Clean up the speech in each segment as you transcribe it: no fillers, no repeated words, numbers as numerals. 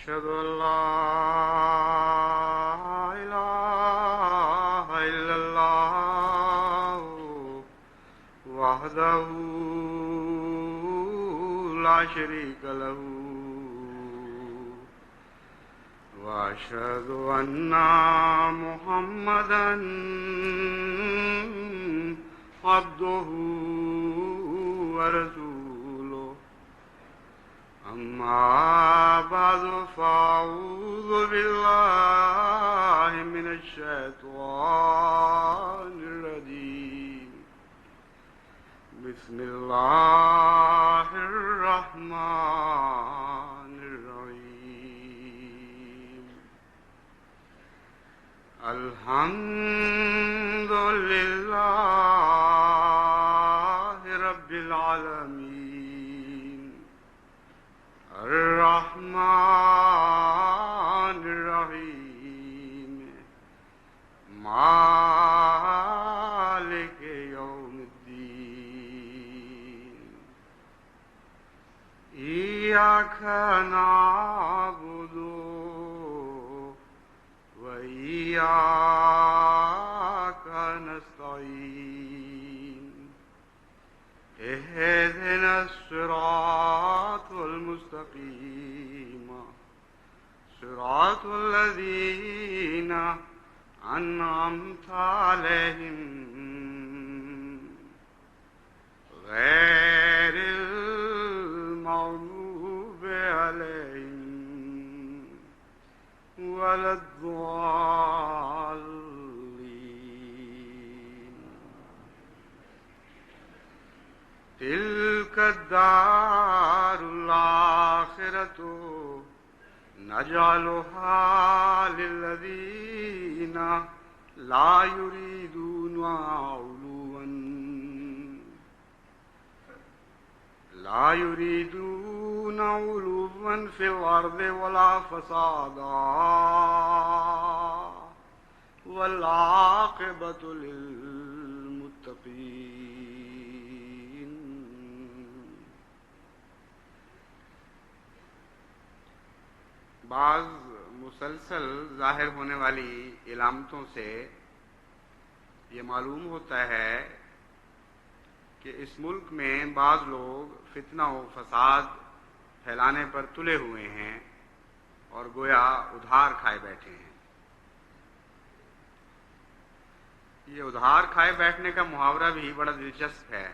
أشهد أن لا إله إلا الله وحده لا شريك له وأشهد أن محمدا عبده ورسوله أما بعد فأعوذ بالله من الشيطان الرجيم بسم الله الرحمن الرحيم الحمد لله رب العالمين الرحمن الرحيم مالك يوم الدين إياك نعبد وإياك نستعين اهدنا الصراط المستقيم صراط الذين أنعمت عليهم غير المغضوب عليهم ولا الضالين تلك الدار الآخرة نجعلها للذين لا يريدون علوا في الأرض ولا فسادا والعاقبة للمتقين. بعض مسلسل ظاہر ہونے والی علامتوں سے یہ معلوم ہوتا ہے کہ اس ملک میں بعض لوگ فتنہ و فساد پھیلانے پر تلے ہوئے ہیں اور گویا ادھار کھائے بیٹھے ہیں. یہ ادھار کھائے بیٹھنے کا محاورہ بھی بڑا دلچسپ ہے.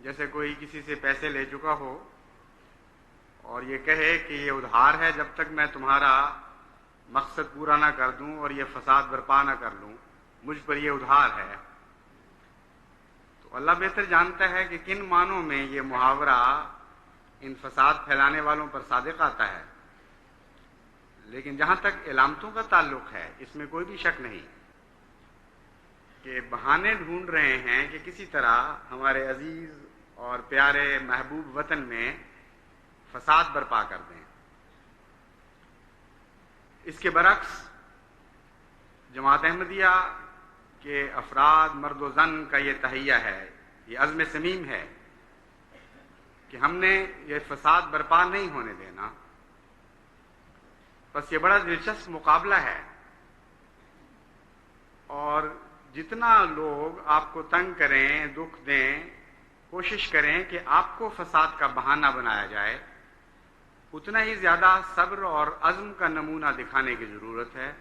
جیسے کوئی کسی سے پیسے لے چکا ہو اور یہ کہے کہ یہ ادھار ہے، جب تک میں تمہارا مقصد پورا نہ کر دوں اور یہ فساد برپا نہ کر لوں مجھ پر یہ ادھار ہے. تو اللہ بہتر جانتا ہے کہ کن معنوں میں یہ محاورہ ان فساد پھیلانے والوں پر صادق آتا ہے. لیکن جہاں تک علامتوں کا تعلق ہے اس میں کوئی بھی شک نہیں کہ بہانے ڈھونڈ رہے ہیں کہ کسی طرح ہمارے عزیز اور پیارے محبوب وطن میں فساد برپا کر دیں. اس کے برعکس جماعت احمدیہ کے افراد مرد و زن کا یہ تہیہ ہے، یہ عزم صمیم ہے کہ ہم نے یہ فساد برپا نہیں ہونے دینا. بس یہ بڑا دلچسپ مقابلہ ہے اور جتنا لوگ آپ کو تنگ کریں، دکھ دیں، کوشش کریں کہ آپ کو فساد کا بہانہ بنایا جائے، اتنا ہی زیادہ صبر اور عزم کا نمونہ دکھانے کی ضرورت ہے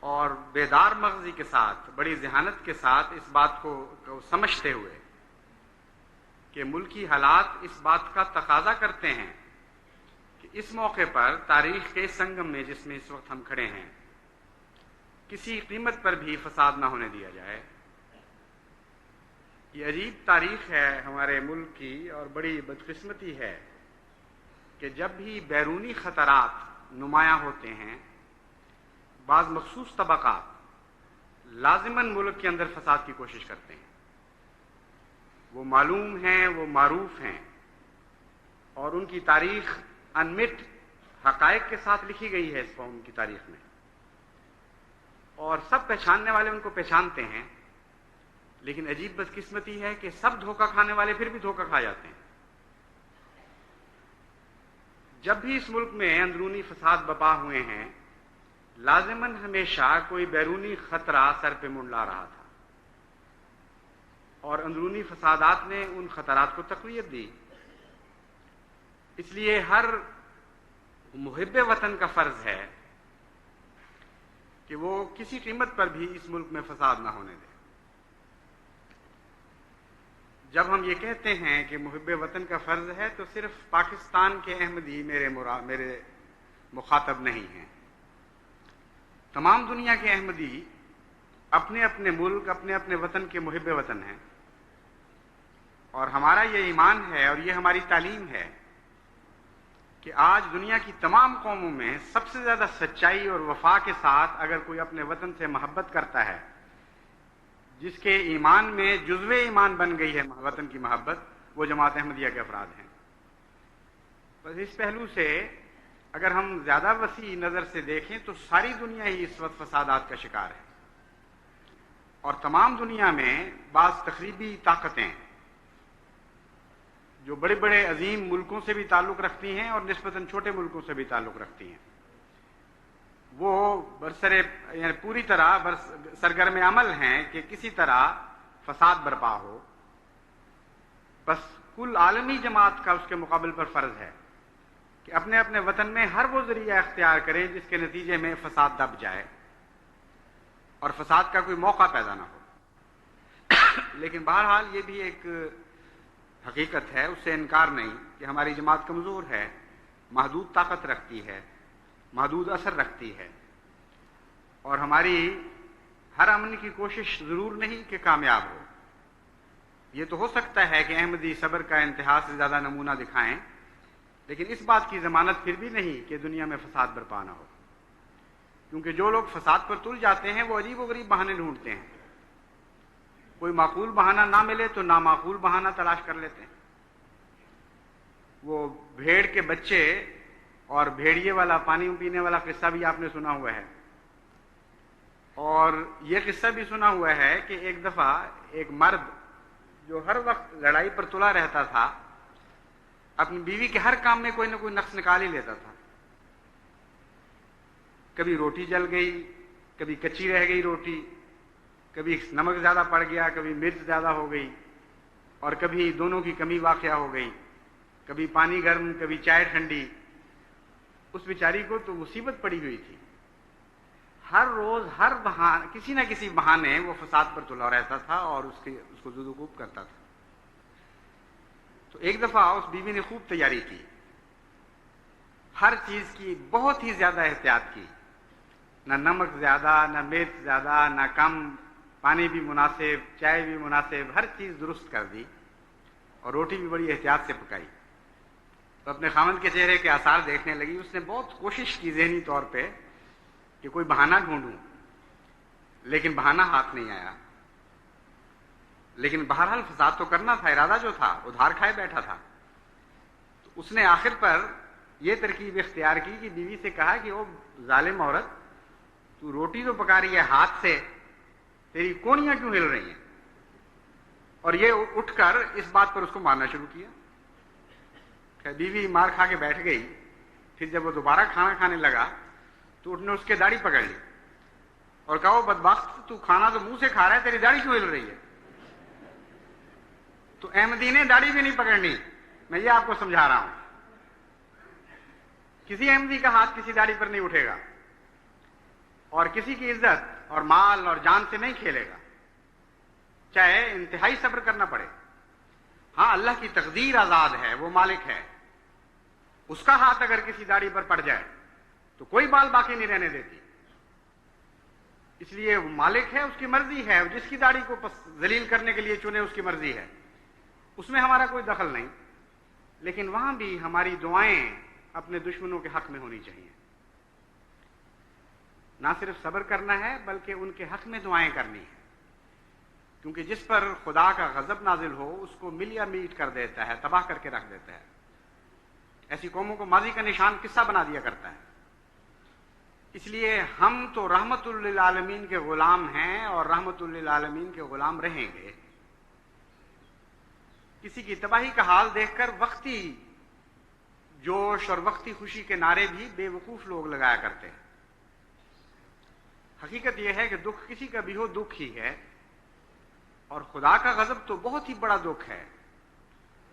اور بیدار مغزی کے ساتھ، بڑی ذہانت کے ساتھ اس بات کو سمجھتے ہوئے کہ ملکی حالات اس بات کا تقاضا کرتے ہیں کہ اس موقع پر تاریخ کے اس سنگم میں جس میں اس وقت ہم کھڑے ہیں کسی قیمت پر بھی فساد نہ ہونے دیا جائے. یہ عجیب تاریخ ہے ہمارے ملک کی اور بڑی بدقسمتی ہے کہ جب بھی بیرونی خطرات نمایاں ہوتے ہیں بعض مخصوص طبقات لازماً ملک کے اندر فساد کی کوشش کرتے ہیں. وہ معلوم ہیں، وہ معروف ہیں اور ان کی تاریخ انمٹ حقائق کے ساتھ لکھی گئی ہے اس قوم کی تاریخ میں، اور سب پہچاننے والے ان کو پہچانتے ہیں. لیکن عجیب بدقسمتی ہے کہ سب دھوکہ کھانے والے پھر بھی دھوکہ کھا جاتے ہیں. جب بھی اس ملک میں اندرونی فساد بپا ہوئے ہیں لازماً ہمیشہ کوئی بیرونی خطرہ سر پہ منڈلا رہا تھا، اور اندرونی فسادات نے ان خطرات کو تقویت دی۔ اس لیے ہر محب وطن کا فرض ہے کہ وہ کسی قیمت پر بھی اس ملک میں فساد نہ ہونے دے۔ جب ہم یہ کہتے ہیں کہ محب وطن کا فرض ہے تو صرف پاکستان کے احمدی میرے مخاطب نہیں ہیں، تمام دنیا کے احمدی اپنے اپنے ملک، اپنے اپنے وطن کے محب وطن ہیں، اور ہمارا یہ ایمان ہے اور یہ ہماری تعلیم ہے کہ آج دنیا کی تمام قوموں میں سب سے زیادہ سچائی اور وفا کے ساتھ اگر کوئی اپنے وطن سے محبت کرتا ہے، جس کے ایمان میں جزو ایمان بن گئی ہے وطن کی محبت، وہ جماعت احمدیہ کے افراد ہیں۔ بس اس پہلو سے اگر ہم زیادہ وسیع نظر سے دیکھیں تو ساری دنیا ہی اس وقت فسادات کا شکار ہے، اور تمام دنیا میں بعض تخریبی طاقتیں جو بڑے بڑے عظیم ملکوں سے بھی تعلق رکھتی ہیں اور نسبتاً چھوٹے ملکوں سے بھی تعلق رکھتی ہیں، وہ یعنی پوری طرح سرگرم عمل ہیں کہ کسی طرح فساد برپا ہو۔ بس کل عالمی جماعت کا اس کے مقابل پر فرض ہے کہ اپنے اپنے وطن میں ہر وہ ذریعہ اختیار کریں جس کے نتیجے میں فساد دب جائے اور فساد کا کوئی موقع پیدا نہ ہو۔ لیکن بہرحال یہ بھی ایک حقیقت ہے، اس سے انکار نہیں کہ ہماری جماعت کمزور ہے، محدود طاقت رکھتی ہے، محدود اثر رکھتی ہے، اور ہماری ہر امن کی کوشش ضرور نہیں کہ کامیاب ہو۔ یہ تو ہو سکتا ہے کہ احمدی صبر کا انتہا سے زیادہ نمونہ دکھائیں، لیکن اس بات کی ضمانت پھر بھی نہیں کہ دنیا میں فساد برپا نہ ہو، کیونکہ جو لوگ فساد پر تل جاتے ہیں وہ عجیب و غریب بہانے ڈھونڈتے ہیں۔ کوئی معقول بہانہ نہ ملے تو نامعقول بہانہ تلاش کر لیتے ہیں۔ وہ بھیڑ کے بچے اور بھیڑیے والا پانی پینے والا قصہ بھی آپ نے سنا ہوا ہے، اور یہ قصہ بھی سنا ہوا ہے کہ ایک دفعہ ایک مرد جو ہر وقت لڑائی پر تلا رہتا تھا، اپنی بیوی کے ہر کام میں کوئی نہ کوئی نقص نکال ہی لیتا تھا۔ کبھی روٹی جل گئی، کبھی کچی رہ گئی روٹی، کبھی نمک زیادہ پڑ گیا، کبھی مرچ زیادہ ہو گئی، اور کبھی دونوں کی کمی واقع ہو گئی، کبھی پانی گرم، کبھی چائے ٹھنڈی۔ اس بیچاری کو تو مصیبت پڑی ہوئی تھی، ہر روز ہر بہانے کسی نہ کسی بہانے وہ فساد پر تلا رہتا تھا اور اس کو زدوکوب کرتا تھا۔ تو ایک دفعہ اس بیوی نے خوب تیاری کی، ہر چیز کی بہت ہی زیادہ احتیاط کی، نہ نمک زیادہ، نہ مرچ زیادہ، نہ کم، پانی بھی مناسب، چائے بھی مناسب، ہر چیز درست کر دی، اور روٹی بھی بڑی احتیاط سے پکائی۔ تو اپنے خاوند کے چہرے کے آثار دیکھنے لگی۔ اس نے بہت کوشش کی ذہنی طور پہ کہ کوئی بہانہ ڈھونڈوں، لیکن بہانہ ہاتھ نہیں آیا۔ لیکن بہرحال فساد تو کرنا تھا، ارادہ جو تھا ادھار کھائے بیٹھا تھا۔ تو اس نے آخر پر یہ ترکیب اختیار کی کہ بیوی سے کہا کہ وہ ظالم عورت، تو روٹی تو پکا رہی ہے ہاتھ سے، تیری کونیاں کیوں ہل رہی ہیں؟ اور یہ اٹھ کر اس بات پر اس کو مارنا شروع کیا۔ بیوی مار کھا کے بیٹھ گئی۔ پھر جب وہ دوبارہ کھانا کھانے لگا تو اس نے اس کے داڑھی پکڑ لی اور کہا، وہ بدبخت، تو کھانا تو منہ سے کھا رہا ہے، تیری داڑھی کیوں ہل رہی ہے؟ تو احمدی نے داڑھی بھی نہیں پکڑنی، میں یہ آپ کو سمجھا رہا ہوں۔ کسی احمدی کا ہاتھ کسی داڑھی پر نہیں اٹھے گا، اور کسی کی عزت اور مال اور جان سے نہیں کھیلے گا، چاہے انتہائی صبر کرنا پڑے۔ ہاں، اللہ کی تقدیر آزاد ہے، وہ مالک ہے، اس کا ہاتھ اگر کسی داڑھی پر پڑ جائے تو کوئی بال باقی نہیں رہنے دیتی۔ اس لیے وہ مالک ہے، اس کی مرضی ہے، جس کی داڑھی کو ذلیل کرنے کے لیے چنے اس کی مرضی ہے، اس میں ہمارا کوئی دخل نہیں۔ لیکن وہاں بھی ہماری دعائیں اپنے دشمنوں کے حق میں ہونی چاہیے۔ نہ صرف صبر کرنا ہے بلکہ ان کے حق میں دعائیں کرنی ہیں، کیونکہ جس پر خدا کا غضب نازل ہو اس کو ملیا میٹ کر دیتا ہے، تباہ کر کے رکھ دیتا ہے۔ ایسی قوموں کو ماضی کا نشان قصہ بنا دیا کرتا ہے۔ اس لیے ہم تو رحمت للعالمین کے غلام ہیں اور رحمت للعالمین کے غلام رہیں گے۔ کسی کی تباہی کا حال دیکھ کر وقتی جوش اور وقتی خوشی کے نعرے بھی بے وقوف لوگ لگایا کرتے ہیں۔ حقیقت یہ ہے کہ دکھ کسی کا بھی ہو دکھ ہی ہے، اور خدا کا غضب تو بہت ہی بڑا دکھ ہے۔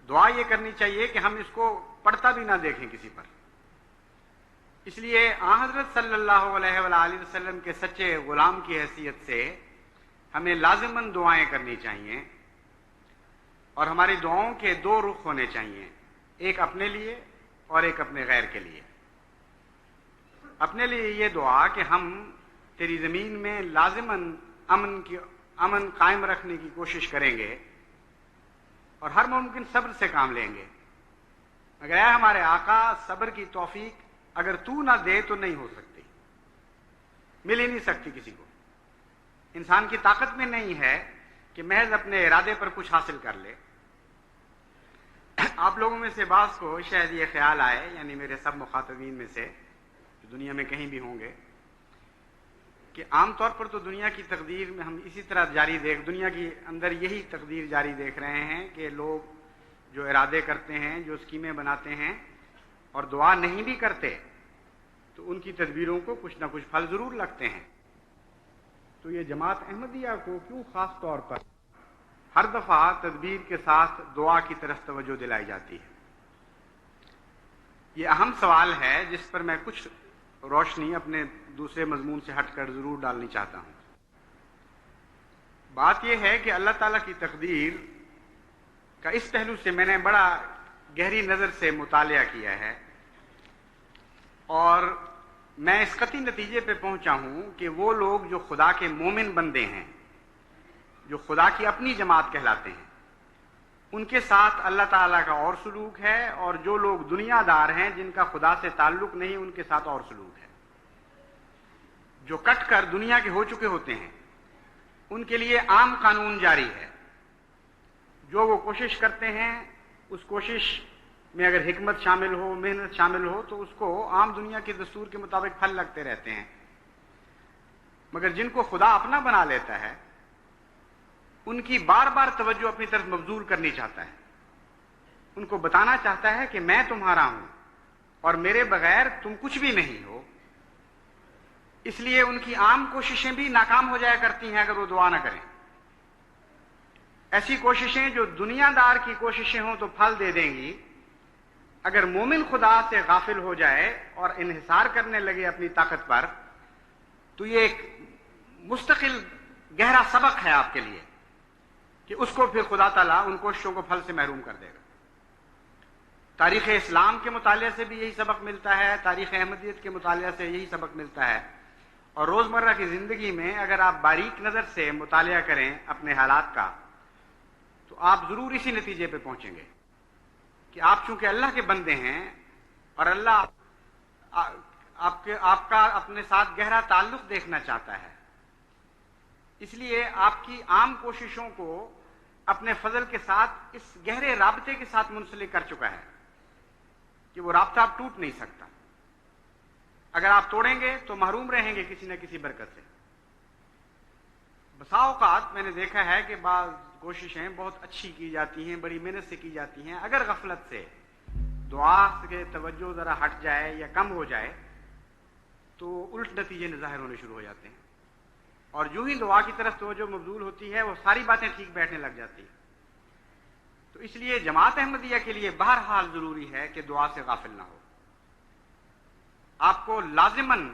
دعا یہ کرنی چاہیے کہ ہم اس کو پڑھتا بھی نہ دیکھیں کسی پر۔ اس لیے آن حضرت صلی اللہ علیہ وآلہ وسلم کے سچے غلام کی حیثیت سے ہمیں لازماً دعائیں کرنی چاہیے، اور ہماری دعاؤں کے دو رخ ہونے چاہیے، ایک اپنے لیے اور ایک اپنے غیر کے لیے۔ اپنے لیے یہ دعا کہ ہم تیری زمین میں لازماً امن قائم رکھنے کی کوشش کریں گے اور ہر ممکن صبر سے کام لیں گے، مگر اے ہمارے آقا صبر کی توفیق اگر تو نہ دے تو نہیں ہو سکتی، مل ہی نہیں سکتی کسی کو۔ انسان کی طاقت میں نہیں ہے کہ محض اپنے ارادے پر کچھ حاصل کر لے۔ آپ لوگوں میں سے بعض کو شاید یہ خیال آئے، یعنی میرے سب مخاطبین میں سے جو دنیا میں کہیں بھی ہوں گے، کہ عام طور پر تو دنیا کی تقدیر میں ہم اسی طرح دنیا کی اندر یہی تقدیر جاری دیکھ رہے ہیں کہ لوگ جو ارادے کرتے ہیں، جو اسکیمیں بناتے ہیں اور دعا نہیں بھی کرتے تو ان کی تدبیروں کو کچھ نہ کچھ پھل ضرور لگتے ہیں۔ تو یہ جماعت احمدیہ کو کیوں خاص طور پر ہر دفعہ تدبیر کے ساتھ دعا کی طرف توجہ دلائی جاتی ہے؟ یہ اہم سوال ہے جس پر میں کچھ روشنی اپنے دوسرے مضمون سے ہٹ کر ضرور ڈالنی چاہتا ہوں۔ بات یہ ہے کہ اللہ تعالیٰ کی تقدیر کا اس پہلو سے میں نے بڑا گہری نظر سے مطالعہ کیا ہے، اور میں اس قطعی نتیجے پہ پہنچا ہوں کہ وہ لوگ جو خدا کے مومن بندے ہیں، جو خدا کی اپنی جماعت کہلاتے ہیں، ان کے ساتھ اللہ تعالیٰ کا اور سلوک ہے، اور جو لوگ دنیا دار ہیں جن کا خدا سے تعلق نہیں، ان کے ساتھ اور سلوک ہے۔ جو کٹ کر دنیا کے ہو چکے ہوتے ہیں ان کے لیے عام قانون جاری ہے، جو وہ کوشش کرتے ہیں اس کوشش میں اگر حکمت شامل ہو، محنت شامل ہو، تو اس کو عام دنیا کے دستور کے مطابق پھل لگتے رہتے ہیں۔ مگر جن کو خدا اپنا بنا لیتا ہے ان کی بار بار توجہ اپنی طرف مبذول کرنی چاہتا ہے، ان کو بتانا چاہتا ہے کہ میں تمہارا ہوں اور میرے بغیر تم کچھ بھی نہیں ہو۔ اس لیے ان کی عام کوششیں بھی ناکام ہو جایا کرتی ہیں اگر وہ دعا نہ کریں۔ ایسی کوششیں جو دنیا دار کی کوششیں ہوں تو پھل دے دیں گی، اگر مومن خدا سے غافل ہو جائے اور انحصار کرنے لگے اپنی طاقت پر، تو یہ ایک مستقل گہرا سبق ہے آپ کے لیے کہ اس کو پھر خدا تعالیٰ ان کوششوں کو پھل سے محروم کر دے گا۔ تاریخ اسلام کے مطالعے سے بھی یہی سبق ملتا ہے، تاریخ احمدیت کے مطالعے سے یہی سبق ملتا ہے، اور روزمرہ کی زندگی میں اگر آپ باریک نظر سے مطالعہ کریں اپنے حالات کا تو آپ ضرور اسی نتیجے پہ پہنچیں گے کہ آپ چونکہ اللہ کے بندے ہیں اور اللہ آپ کا اپنے ساتھ گہرا تعلق دیکھنا چاہتا ہے، اس لیے آپ کی عام کوششوں کو اپنے فضل کے ساتھ اس گہرے رابطے کے ساتھ منسلک کر چکا ہے کہ وہ رابطہ آپ ٹوٹ نہیں سکتا۔ اگر آپ توڑیں گے تو محروم رہیں گے کسی نہ کسی برکت سے۔ بسا اوقات میں نے دیکھا ہے کہ بعض کوششیں بہت اچھی کی جاتی ہیں، بڑی محنت سے کی جاتی ہیں، اگر غفلت سے دعا سے توجہ ذرا ہٹ جائے یا کم ہو جائے تو الٹ نتیجے ظاہر ہونے شروع ہو جاتے ہیں، اور جو ہی دعا کی طرف توجہ مبذول ہوتی ہے وہ ساری باتیں ٹھیک بیٹھنے لگ جاتی ہیں۔ تو اس لیے جماعت احمدیہ کے لیے بہرحال ضروری ہے کہ دعا سے غافل نہ ہو۔ آپ کو لازماً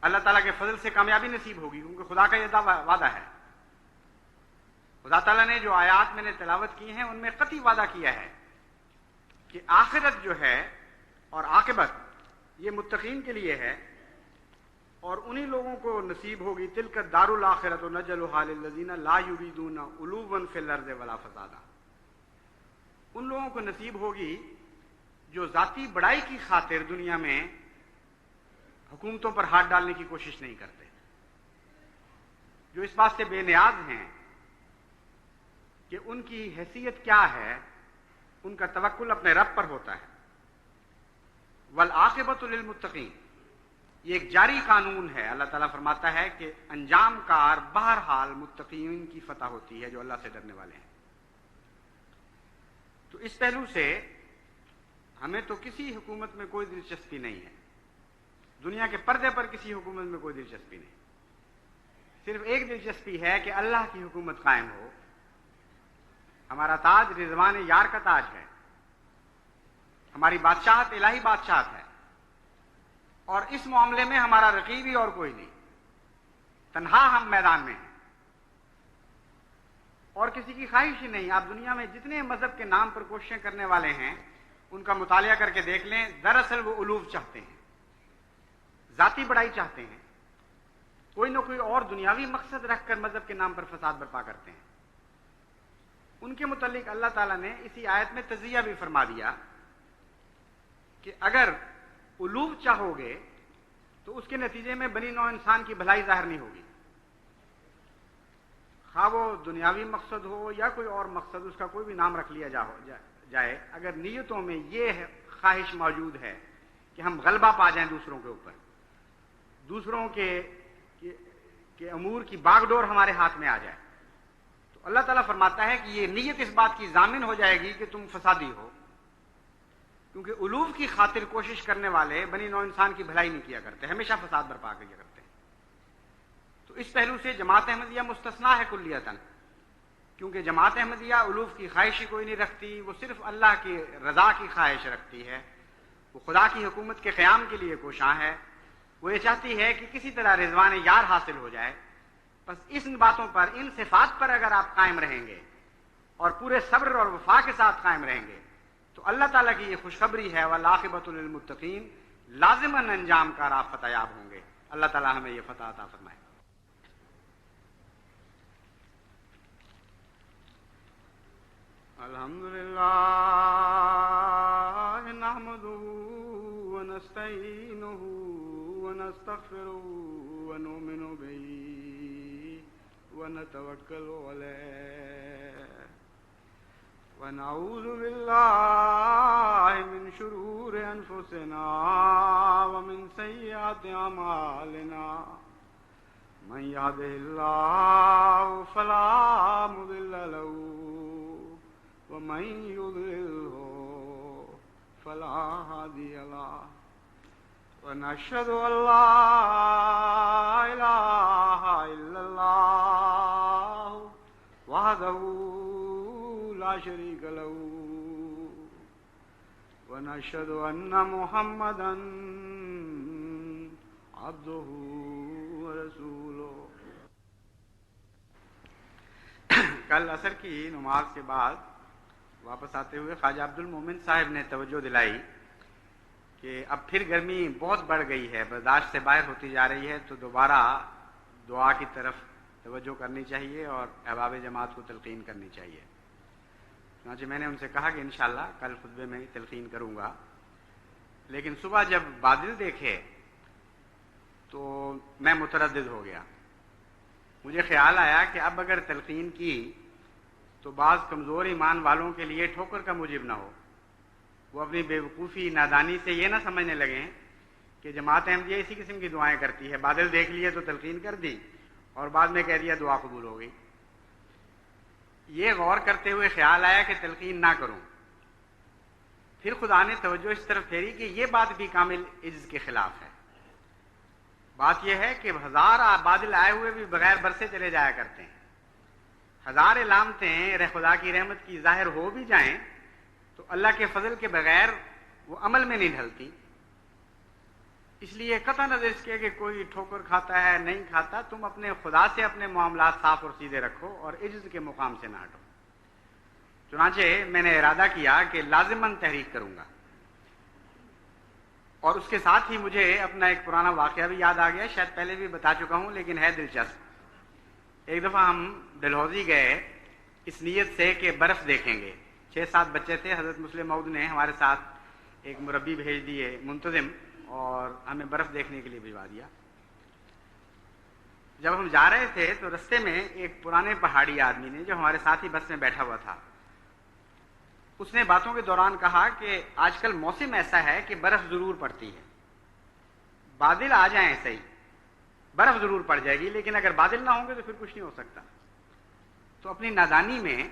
اللہ تعالیٰ کے فضل سے کامیابی نصیب ہوگی، کیونکہ خدا کا یہ وعدہ ہے۔ خدا تعالیٰ نے جو آیات میں نے تلاوت کی ہیں ان میں قطعی وعدہ کیا ہے کہ آخرت جو ہے اور عاقبت یہ متقین کے لیے ہے، اور انہی لوگوں کو نصیب ہوگی تلک الدار الآخرۃ نجعلھا للذین لا یریدون علوا فی الارض ولا فسادا۔ ان لوگوں کو نصیب ہوگی جو ذاتی بڑائی کی خاطر دنیا میں حکومتوں پر ہاتھ ڈالنے کی کوشش نہیں کرتے، جو اس بات سے بے نیاز ہیں کہ ان کی حیثیت کیا ہے، ان کا توکل اپنے رب پر ہوتا ہے۔ والعاقبۃ للمتقین، یہ ایک جاری قانون ہے۔ اللہ تعالیٰ فرماتا ہے کہ انجام کار بہرحال متقین کی فتح ہوتی ہے جو اللہ سے ڈرنے والے ہیں۔ تو اس پہلو سے ہمیں تو کسی حکومت میں کوئی دلچسپی نہیں ہے، دنیا کے پردے پر کسی حکومت میں کوئی دلچسپی نہیں، صرف ایک دلچسپی ہے کہ اللہ کی حکومت قائم ہو۔ ہمارا تاج رضوان یار کا تاج ہے، ہماری بادشاہت الہی بادشاہت ہے، اور اس معاملے میں ہمارا رقیبی اور کوئی نہیں، تنہا ہم میدان میں ہیں اور کسی کی خواہش ہی نہیں۔ آپ دنیا میں جتنے مذہب کے نام پر کوششیں کرنے والے ہیں ان کا مطالعہ کر کے دیکھ لیں، دراصل وہ علوف چاہتے ہیں، ذاتی بڑائی چاہتے ہیں، کوئی نہ کوئی اور دنیاوی مقصد رکھ کر مذہب کے نام پر فساد برپا کرتے ہیں۔ ان کے متعلق اللہ تعالیٰ نے اسی آیت میں تجزیہ بھی فرما دیا کہ اگر علوف چاہو گے تو اس کے نتیجے میں بنی نوع انسان کی بھلائی ظاہر نہیں ہوگی، خواہ وہ دنیاوی مقصد ہو یا کوئی اور مقصد، اس کا کوئی بھی نام رکھ لیا جائے، اگر نیتوں میں یہ خواہش موجود ہے کہ ہم غلبہ پا جائیں دوسروں کے اوپر، دوسروں کے امور کی باغ ڈور ہمارے ہاتھ میں آ جائے، تو اللہ تعالیٰ فرماتا ہے کہ یہ نیت اس بات کی ضامن ہو جائے گی کہ تم فسادی ہو، کیونکہ علوف کی خاطر کوشش کرنے والے بنی نوع انسان کی بھلائی نہیں کیا کرتے، ہمیشہ فساد برپا کیا کرتے ہیں۔ تو اس پہلو سے جماعت احمدیہ مستثنا ہے کلیتاً، کیونکہ جماعت احمدیہ علوف کی خواہش ہی کوئی نہیں رکھتی، وہ صرف اللہ کی رضا کی خواہش رکھتی ہے، وہ خدا کی حکومت کے قیام کے لیے کوشاں ہے، وہ یہ چاہتی ہے کہ کسی طرح رضوان یار حاصل ہو جائے۔ بس ان باتوں پر، ان صفات پر اگر آپ قائم رہیں گے اور پورے صبر اور وفا کے ساتھ قائم رہیں گے تو اللہ تعالیٰ کی یہ خوشخبری ہے، وَالْعَاقِبَةُ لِلْمُتَّقِينَ، لازماً انجام کار آپ فتح یاب ہوں گے۔ اللہ تعالیٰ ہمیں یہ فتح عطا فرمائے۔ الحمدللہ نحمدہ ونستعینہ ونستغفرہ ونؤمن بہ ونتوکل علیہ ونعوذ باللہ من شرور انفسنا ومن سیئات اعمالنا، من یہدہ اللہ فلا مضل له ومن يضلله فلا هادي له، ونشهد أن لا إله إلا الله وحده لا شريك له، ونشهد أن محمدا عبده ورسوله۔ کل عصر کی نماز کے بعد واپس آتے ہوئے خواجہ عبد المومن صاحب نے توجہ دلائی کہ اب پھر گرمی بہت بڑھ گئی ہے، برداشت سے باہر ہوتی جا رہی ہے، تو دوبارہ دعا کی طرف توجہ کرنی چاہیے اور احباب جماعت کو تلقین کرنی چاہیے۔ چنانچہ میں نے ان سے کہا کہ انشاءاللہ کل خطبے میں تلقین کروں گا، لیکن صبح جب بادل دیکھے تو میں متردد ہو گیا۔ مجھے خیال آیا کہ اب اگر تلقین کی تو بعض کمزور ایمان والوں کے لیے ٹھوکر کا موجب نہ ہو، وہ اپنی بے وقوفی نادانی سے یہ نہ سمجھنے لگیں کہ جماعت احمدیہ اسی قسم کی دعائیں کرتی ہے، بادل دیکھ لیے تو تلقین کر دی اور بعد میں کہہ دیا دعا قبول ہو گئی۔ یہ غور کرتے ہوئے خیال آیا کہ تلقین نہ کروں، پھر خدا نے توجہ اس طرف پھیری کہ یہ بات بھی کامل عجز کے خلاف ہے۔ بات یہ ہے کہ ہزار بادل آئے ہوئے بھی بغیر برسے چلے جایا کرتے ہیں، ہزار علامتیں خدا کی رحمت کی ظاہر ہو بھی جائیں تو اللہ کے فضل کے بغیر وہ عمل میں نہیں ڈھلتی۔ اس لیے قطع نظر اس کے کہ کوئی ٹھوکر کھاتا ہے نہیں کھاتا، تم اپنے خدا سے اپنے معاملات صاف اور سیدھے رکھو اور عجز کے مقام سے نہ ہٹو۔ چنانچہ میں نے ارادہ کیا کہ لازماً تحریک کروں گا، اور اس کے ساتھ ہی مجھے اپنا ایک پرانا واقعہ بھی یاد آ گیا، شاید پہلے بھی بتا چکا ہوں لیکن ہے دلچسپ۔ ایک دفعہ ہم ڈلہوزی گئے اس نیت سے کہ برف دیکھیں گے، 6-7 بچے تھے، حضرت مسلم موعود نے ہمارے ساتھ ایک مربی بھیج دیے منتظم، اور ہمیں برف دیکھنے کے لیے بھجوا دیا۔ جب ہم جا رہے تھے تو رستے میں ایک پرانے پہاڑی آدمی نے، جو ہمارے ساتھ ہی بس میں بیٹھا ہوا تھا، اس نے باتوں کے دوران کہا کہ آج کل موسم ایسا ہے کہ برف ضرور پڑتی ہے، بادل آ جائیں صحیح، برف ضرور پڑ جائے گی، لیکن اگر بادل نہ ہوں گے تو پھر کچھ نہیں ہو سکتا۔ تو اپنی نادانی میں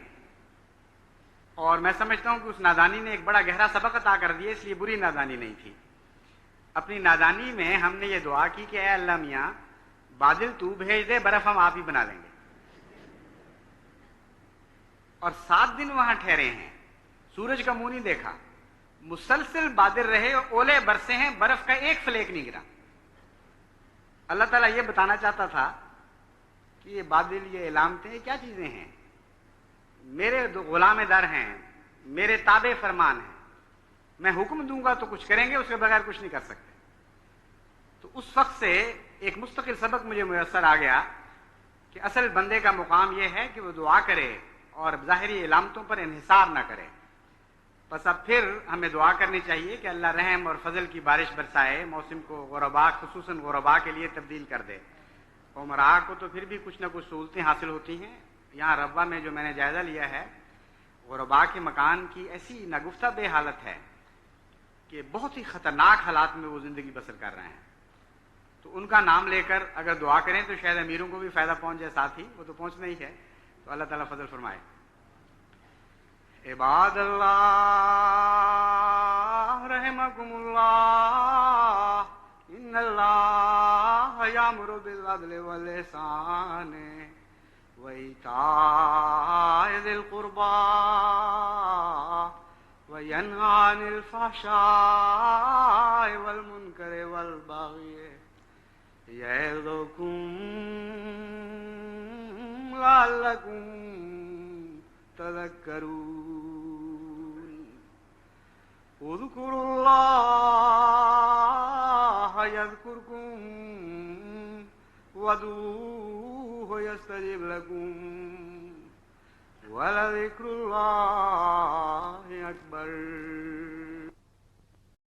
اور میں سمجھتا ہوں کہ اس نادانی نے ایک بڑا گہرا سبق عطا کر دیا، اس لیے بری نادانی نہیں تھی۔ اپنی نادانی میں ہم نے یہ دعا کی کہ اے اللہ میاں بادل تو بھیج دے، برف ہم آپ ہی بنا لیں گے۔ اور 7 دن وہاں ٹھہرے ہیں، سورج کا منہ نہیں دیکھا، مسلسل بادل رہے، اولے برسے ہیں، برف کا ایک فلیک نہیں گرا۔ اللہ تعالیٰ یہ بتانا چاہتا تھا کہ یہ بادل، یہ علامتیں، یہ کیا چیزیں ہیں؟ میرے غلام در ہیں، میرے تابع فرمان ہیں، میں حکم دوں گا تو کچھ کریں گے، اس کے بغیر کچھ نہیں کر سکتے۔ تو اس وقت سے ایک مستقل سبق مجھے میسر آ گیا کہ اصل بندے کا مقام یہ ہے کہ وہ دعا کرے اور ظاہری علامتوں پر انحصار نہ کرے۔ بس اب پھر ہمیں دعا کرنی چاہیے کہ اللہ رحم اور فضل کی بارش برسائے، موسم کو غربا، خصوصاً غربا کے لیے تبدیل کر دے۔ عمرا کو تو پھر بھی کچھ نہ کچھ سہولتیں حاصل ہوتی ہیں۔ یہاں ربوہ میں جو میں نے جائزہ لیا ہے، غربا کے مکان کی ایسی ناگفتہ بے حالت ہے کہ بہت ہی خطرناک حالات میں وہ زندگی بسر کر رہے ہیں۔ تو ان کا نام لے کر اگر دعا کریں تو شاید امیروں کو بھی فائدہ پہنچ جائے، ساتھ ہی وہ تو پہنچنا ہی ہے۔ تو اللہ تعالیٰ فضل فرمائے۔ عباد اللہ رحمکم اللہ، ان اللہ یامر بالعدل والاحسان وایتاء ذی القربی وینہی عن الفحشاء والمنکر والبغی یعظکم لعلکم تذکرون۔ اذکروا اللہ یذکرکم وادعوہ یستجب لکم ولذکر اللہ اکبر۔